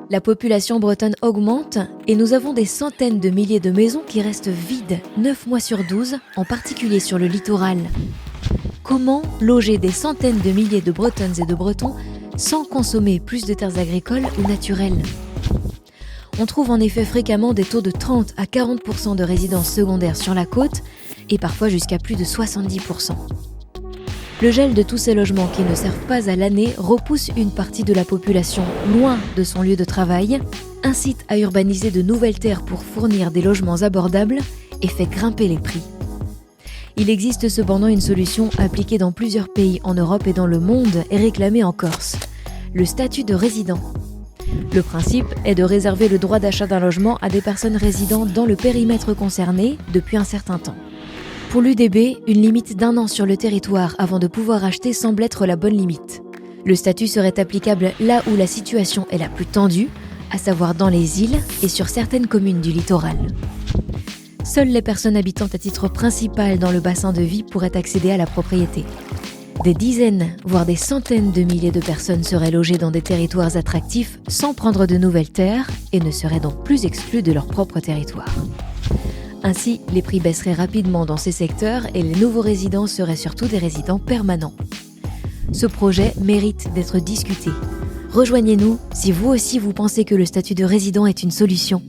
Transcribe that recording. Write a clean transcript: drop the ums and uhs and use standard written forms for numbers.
La population bretonne augmente et nous avons des centaines de milliers de maisons qui restent vides 9 mois sur 12, en particulier sur le littoral. Comment loger des centaines de milliers de Bretonnes et de Bretons sans consommer plus de terres agricoles ou naturelles ? On trouve en effet fréquemment des taux de 30 à 40% de résidences secondaires sur la côte et parfois jusqu'à plus de 70%. Le gel de tous ces logements qui ne servent pas à l'année repousse une partie de la population loin de son lieu de travail, incite à urbaniser de nouvelles terres pour fournir des logements abordables et fait grimper les prix. Il existe cependant une solution appliquée dans plusieurs pays en Europe et dans le monde et réclamée en Corse, le statut de résident. Le principe est de réserver le droit d'achat d'un logement à des personnes résidant dans le périmètre concerné depuis un certain temps. Pour l'UDB, une limite d'1 an sur le territoire avant de pouvoir acheter semble être la bonne limite. Le statut serait applicable là où la situation est la plus tendue, à savoir dans les îles et sur certaines communes du littoral. Seules les personnes habitant à titre principal dans le bassin de vie pourraient accéder à la propriété. Des dizaines, voire des centaines de milliers de personnes seraient logées dans des territoires attractifs sans prendre de nouvelles terres et ne seraient donc plus exclues de leur propre territoire. Ainsi, les prix baisseraient rapidement dans ces secteurs et les nouveaux résidents seraient surtout des résidents permanents. Ce projet mérite d'être discuté. Rejoignez-nous si vous aussi vous pensez que le statut de résident est une solution.